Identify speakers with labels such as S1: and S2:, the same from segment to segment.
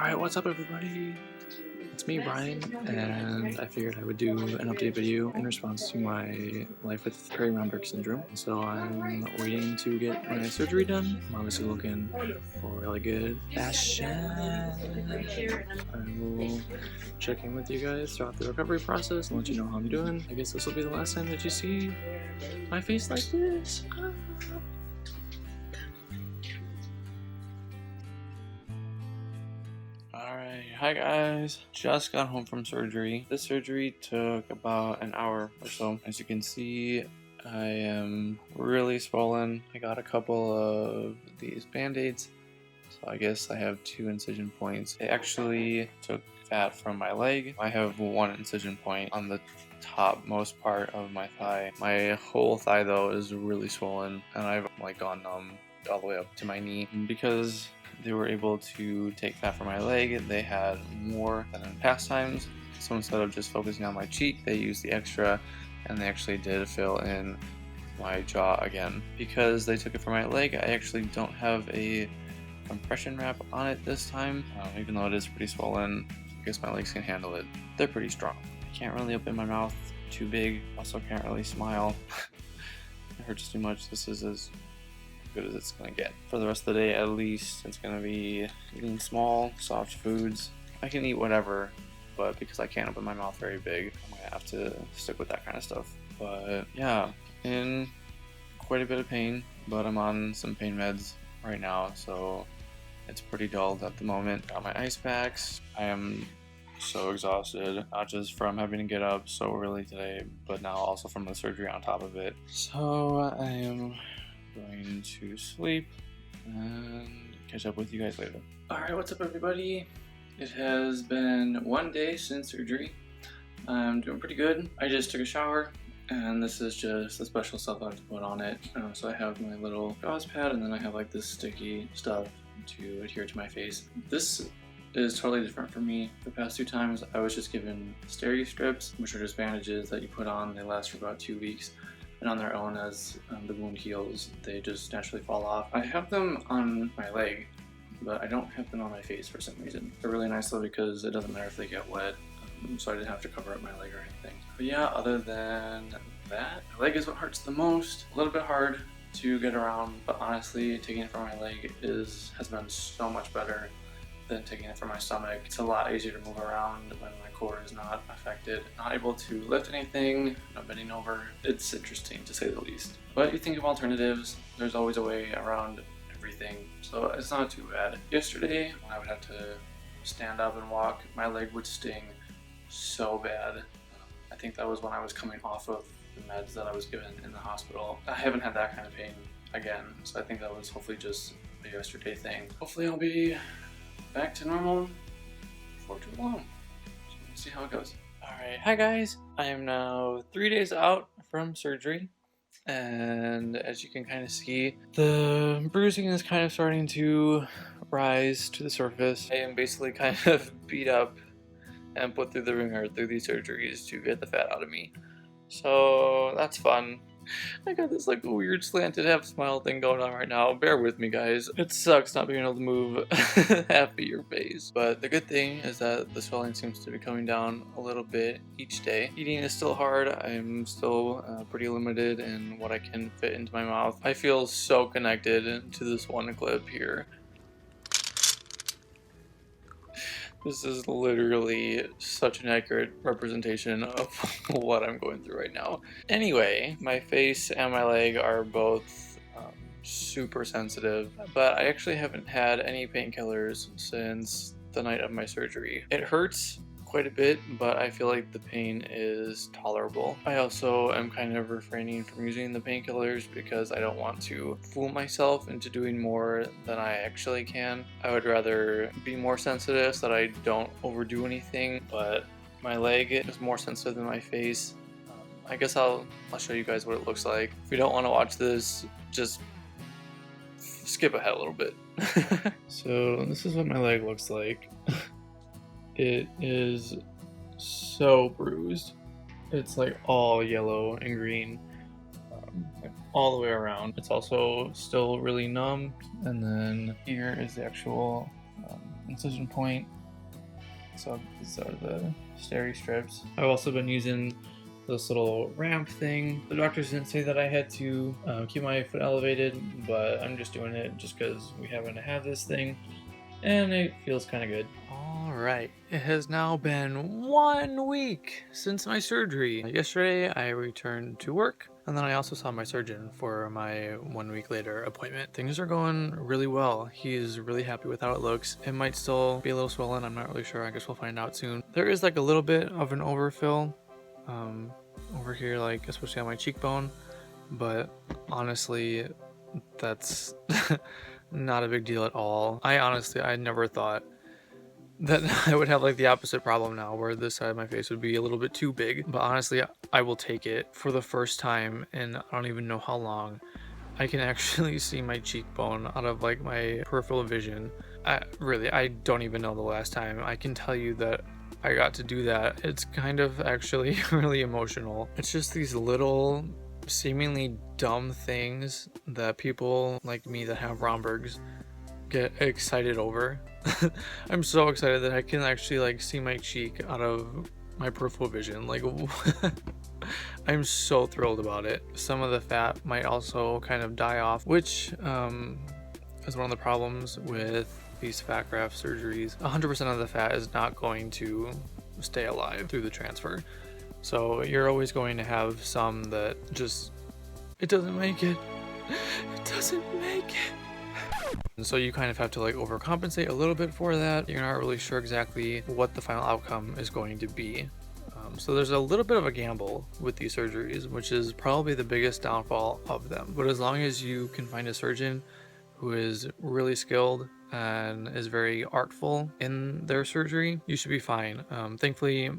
S1: Alright, what's up everybody? It's me, Brian, and I figured I would do an update video in response to my life with Parry-Romberg Syndrome. So I'm waiting to get my surgery done. I'm obviously looking for really good fashion. I will check in with you guys throughout the recovery process and let you know how I'm doing. I guess this will be the last time that you see my face like this. Alright, hi guys. Just got home from surgery. This surgery took about an hour or so. As you can see, I am really swollen. I got a couple of these band-aids, so I guess I have 2 incision points. They actually took fat from my leg. I have 1 incision point on the topmost part of my thigh. My whole thigh though is really swollen, and I've gone numb all the way up to my knee. And because they were able to take fat from my leg, they had more than in past times. So instead of just focusing on my cheek, they used the extra, and they actually did fill in my jaw again. Because they took it from my leg, I actually don't have a compression wrap on it this time, even though it is pretty swollen. I guess my legs can handle it. They're pretty strong. I can't really open my mouth too big, also can't really smile. It hurts too much. This is as good as it's gonna get. For the rest of the day at least, it's gonna be eating small, soft foods. I can eat whatever, but because I can't open my mouth very big, I'm gonna have to stick with that kind of stuff. But yeah, in quite a bit of pain, but I'm on some pain meds right now, so it's pretty dulled at the moment. Got my ice packs. I am so exhausted, not just from having to get up so early today, but now also from the surgery on top of it. So I am going to sleep and catch up with you guys later. Alright, what's up everybody? It has been 1 day since surgery. I'm doing pretty good. I just took a shower, and this is just the special stuff I have to put on it. So I have my little gauze pad, and then I have like this sticky stuff to adhere to my face. This is totally different for me. The past 2 times I was just given steri strips, which are just bandages that you put on. They last for about 2 weeks. And on their own, as the wound heals, they just naturally fall off. I have them on my leg, but I don't have them on my face for some reason. They're really nice though because it doesn't matter if they get wet, so I didn't have to cover up my leg or anything. But yeah, other than that, my leg is what hurts the most. A little bit hard to get around, but honestly, taking it from my leg has been so much better than taking it from my stomach. It's a lot easier to move around when my core is not affected. Not able to lift anything, not bending over. It's interesting to say the least. But you think of alternatives, there's always a way around everything, so it's not too bad. Yesterday, when I would have to stand up and walk, my leg would sting so bad. I think that was when I was coming off of the meds that I was given in the hospital. I haven't had that kind of pain again, so I think that was hopefully just a yesterday thing. Hopefully I'll be back to normal before too long. So we'll see how it goes. Alright, hi guys. I am now 3 days out from surgery, and as you can kind of see, the bruising is kind of starting to rise to the surface. I am basically kind of beat up and put through the ringer through these surgeries to get the fat out of me. So that's fun. I got this like weird slanted half smile thing going on right now. Bear with me guys. It sucks not being able to move half of your face. But the good thing is that the swelling seems to be coming down a little bit each day. Eating is still hard. I'm still pretty limited in what I can fit into my mouth. I feel so connected to this one clip here. This is literally such an accurate representation of what I'm going through right now. Anyway, my face and my leg are both super sensitive, but I actually haven't had any painkillers since the night of my surgery. It hurts quite a bit, but I feel like the pain is tolerable. I also am kind of refraining from using the painkillers because I don't want to fool myself into doing more than I actually can. I would rather be more sensitive so that I don't overdo anything, but my leg is more sensitive than my face. I guess I'll show you guys what it looks like. If you don't want to watch this, just skip ahead a little bit. So this is what my leg looks like. It is so bruised. It's like all yellow and green, like all the way around. It's also still really numb. And then here is the actual incision point. So these are the steri strips. I've also been using this little ramp thing. The doctors didn't say that I had to keep my foot elevated, but I'm just doing it just because we happen to have this thing, and it feels kind of good. Alright, it has now been 1 week since my surgery. Yesterday I returned to work, and then I also saw my surgeon for my 1 week later appointment. Things are going really well. He's really happy with how it looks. It might still be a little swollen, I'm not really sure. I guess we'll find out soon. There is like a little bit of an overfill over here, like especially on my cheekbone, but honestly that's not a big deal at all. I never thought that I would have like the opposite problem now, where this side of my face would be a little bit too big, but honestly I will take it. For the first time in I don't even know how long, I can actually see my cheekbone out of like my peripheral vision. I don't even know the last time. I can tell you that I got to do that. It's kind of actually really emotional. It's just these little seemingly dumb things that people like me that have Rombergs get excited over. I'm so excited that I can actually like see my cheek out of my peripheral vision. Like I'm so thrilled about it. Some of the fat might also kind of die off, which is one of the problems with these fat graft surgeries. 100% of the fat is not going to stay alive through the transfer. So you're always going to have some that just, it doesn't make it. It doesn't make it. And so you kind of have to like overcompensate a little bit for that. You're not really sure exactly what the final outcome is going to be. So there's a little bit of a gamble with these surgeries, which is probably the biggest downfall of them. But as long as you can find a surgeon who is really skilled and is very artful in their surgery, you should be fine. Thankfully,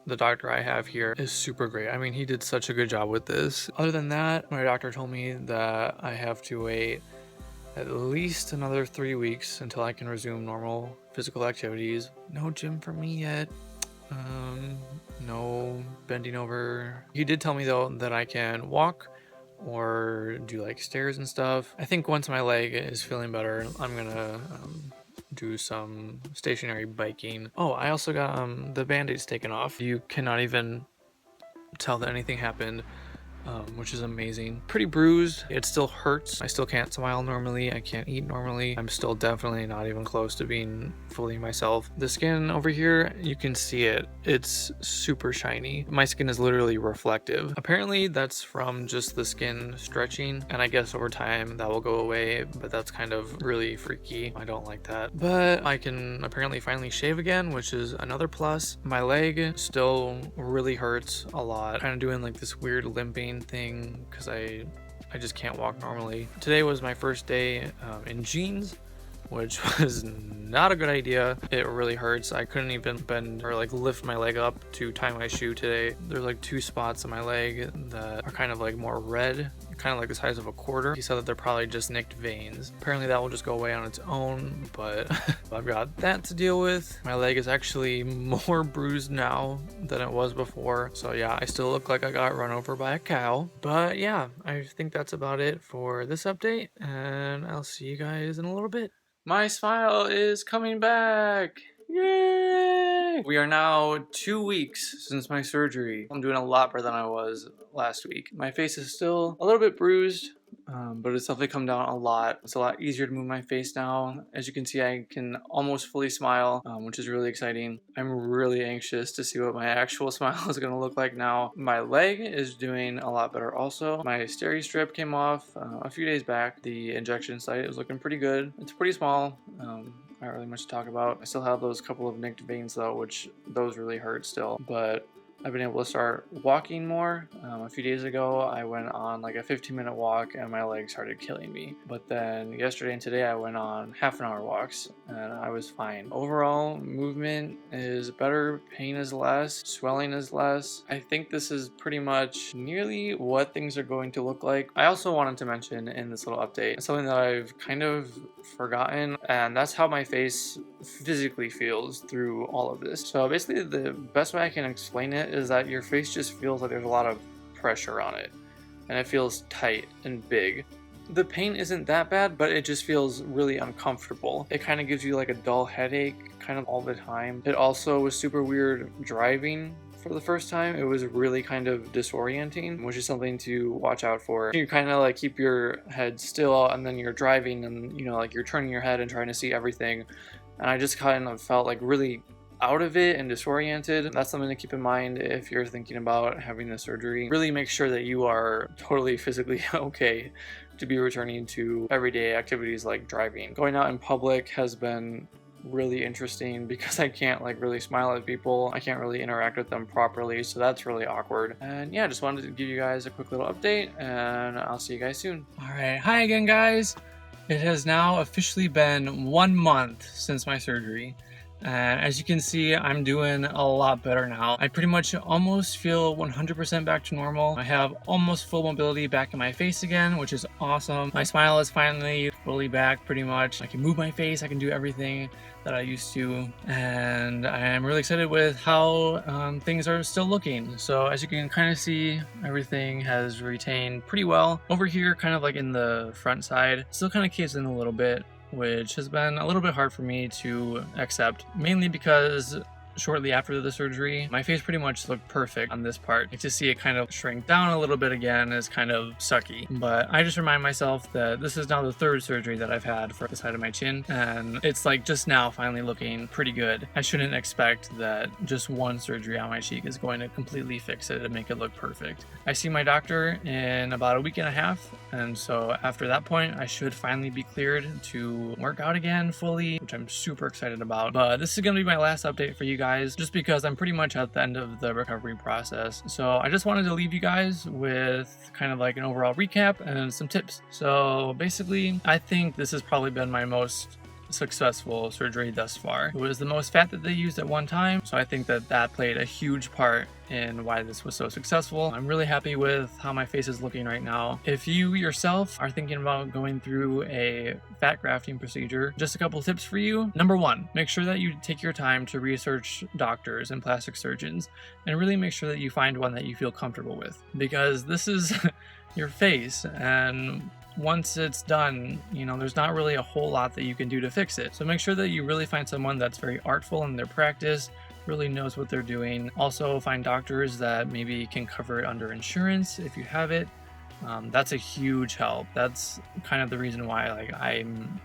S1: the doctor I have here is super great. I mean, he did such a good job with this. Other than that, my doctor told me that I have to wait at least another 3 weeks until I can resume normal physical activities. No gym for me yet. No bending over. He did tell me though that I can walk or do like stairs and stuff. I think once my leg is feeling better, I'm gonna do some stationary biking. Oh, I also got the band-aids taken off. You cannot even tell that anything happened, which is amazing. Pretty bruised. It still hurts. I still can't smile normally. I can't eat normally. I'm still definitely not even close to being fully myself. The skin over here, you can see it. It's super shiny. My skin is literally reflective. Apparently that's from just the skin stretching, and I guess over time that will go away, but that's kind of really freaky. I don't like that. But I can apparently finally shave again, which is another plus. My leg still really hurts a lot. Kind of doing like this weird limping thing because I just can't walk normally. Today was my first day in jeans, which was not a good idea. It really hurts. I couldn't even bend or like lift my leg up to tie my shoe today. There's like 2 spots on my leg that are kind of like more red, kind of like the size of a quarter. He said that they're probably just nicked veins. Apparently that will just go away on its own, but I've got that to deal with. My leg is actually more bruised now than it was before. So yeah, I still look like I got run over by a cow. But yeah, I think that's about it for this update, and I'll see you guys in a little bit. My smile is coming back! Yay! We are now 2 weeks since my surgery. I'm doing a lot better than I was last week. My face is still a little bit bruised, but it's definitely come down a lot. It's a lot easier to move my face now. As you can see, I can almost fully smile, which is really exciting. I'm really anxious to see what my actual smile is going to look like now. My leg is doing a lot better also. My steri strip came off a few days back. The injection site is looking pretty good. It's pretty small. Not really much to talk about. I still have those couple of nicked veins though, which those really hurt still, but I've been able to start walking more. A few days ago, I went on like a 15-minute walk and my legs started killing me. But then yesterday and today, I went on half-an-hour walks and I was fine. Overall, movement is better, pain is less, swelling is less. I think this is pretty much nearly what things are going to look like. I also wanted to mention in this little update something that I've kind of forgotten, and that's how my face physically feels through all of this. So basically, the best way I can explain it is that your face just feels like there's a lot of pressure on it, and it feels tight and big. The pain isn't that bad, but it just feels really uncomfortable. It kind of gives you like a dull headache kind of all the time. It also was super weird driving for the first time. It was really kind of disorienting, which is something to watch out for. You kind of like keep your head still and then you're driving and like you're turning your head and trying to see everything. And I just kind of felt like really out of it and disoriented. That's something to keep in mind if you're thinking about having the surgery. Really make sure that you are totally physically okay to be returning to everyday activities like driving. Going out in public has been really interesting because I can't like really smile at people. I can't really interact with them properly, so that's really awkward. And yeah, just wanted to give you guys a quick little update, and I'll see you guys soon. All right, hi again guys. It has now officially been 1 month since my surgery. And as you can see, I'm doing a lot better now. I pretty much almost feel 100% back to normal. I have almost full mobility back in my face again, which is awesome. My smile is finally fully back pretty much. I can move my face, I can do everything that I used to, and I am really excited with how things are still looking. So as you can kind of see, everything has retained pretty well. Over here, kind of like in the front side, still kind of caves in a little bit, which has been a little bit hard for me to accept, mainly because shortly after the surgery, my face pretty much looked perfect on this part. Like, to see it kind of shrink down a little bit again is kind of sucky. But I just remind myself that this is now the 3rd surgery that I've had for the side of my chin, and it's like just now finally looking pretty good. I shouldn't expect that just 1 surgery on my cheek is going to completely fix it and make it look perfect. I see my doctor in about a week and a half, and so after that point, I should finally be cleared to work out again fully, which I'm super excited about. But this is going to be my last update for you guys, just because I'm pretty much at the end of the recovery process. So I just wanted to leave you guys with kind of like an overall recap and some tips. So basically, I think this has probably been my most successful surgery thus far. It was the most fat that they used at one time, so I think that that played a huge part in why this was so successful. I'm really happy with how my face is looking right now. If you yourself are thinking about going through a fat grafting procedure, just a couple tips for you. Number 1, make sure that you take your time to research doctors and plastic surgeons, and really make sure that you find one that you feel comfortable with, because this is your face, and once it's done, there's not really a whole lot that you can do to fix it. So make sure that you really find someone that's very artful in their practice, really knows what they're doing. Also find doctors that maybe can cover it under insurance if you have it. That's a huge help. That's kind of the reason why I'm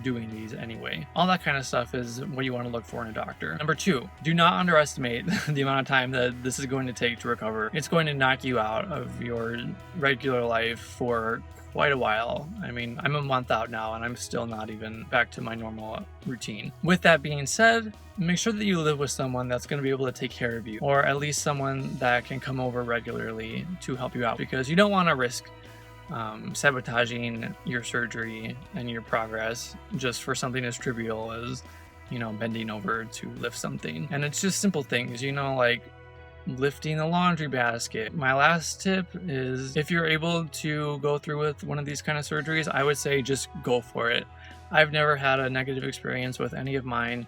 S1: doing these anyway. All that kind of stuff is what you want to look for in a doctor. Number 2, do not underestimate the amount of time that this is going to take to recover. It's going to knock you out of your regular life for quite a while. I mean, I'm a month out now and I'm still not even back to my normal routine. With that being said, make sure that you live with someone that's going to be able to take care of you, or at least someone that can come over regularly to help you out, because you don't want to risk sabotaging your surgery and your progress just for something as trivial as, bending over to lift something. And it's just simple things, like lifting a laundry basket. My last tip is, if you're able to go through with one of these kind of surgeries, I would say just go for it. I've never had a negative experience with any of mine,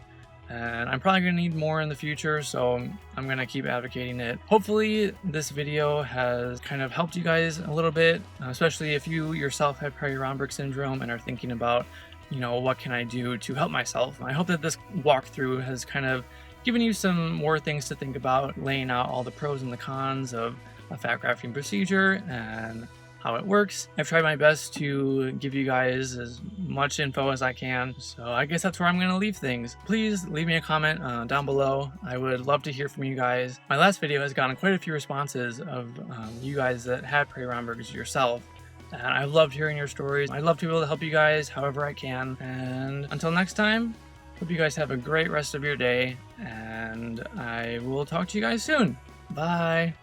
S1: and I'm probably going to need more in the future, so I'm going to keep advocating it. Hopefully this video has kind of helped you guys a little bit, especially if you yourself have Parry-Romberg Syndrome and are thinking about, what can I do to help myself? I hope that this walkthrough has kind of giving you some more things to think about, laying out all the pros and the cons of a fat grafting procedure and how it works. I've tried my best to give you guys as much info as I can, so I guess that's where I'm going to leave things. Please leave me a comment down below. I would love to hear from you guys. My last video has gotten quite a few responses of you guys that had Parry-Romberg's yourself, and I've loved hearing your stories. I'd love to be able to help you guys however I can, and until next time, hope you guys have a great rest of your day, and I will talk to you guys soon. Bye.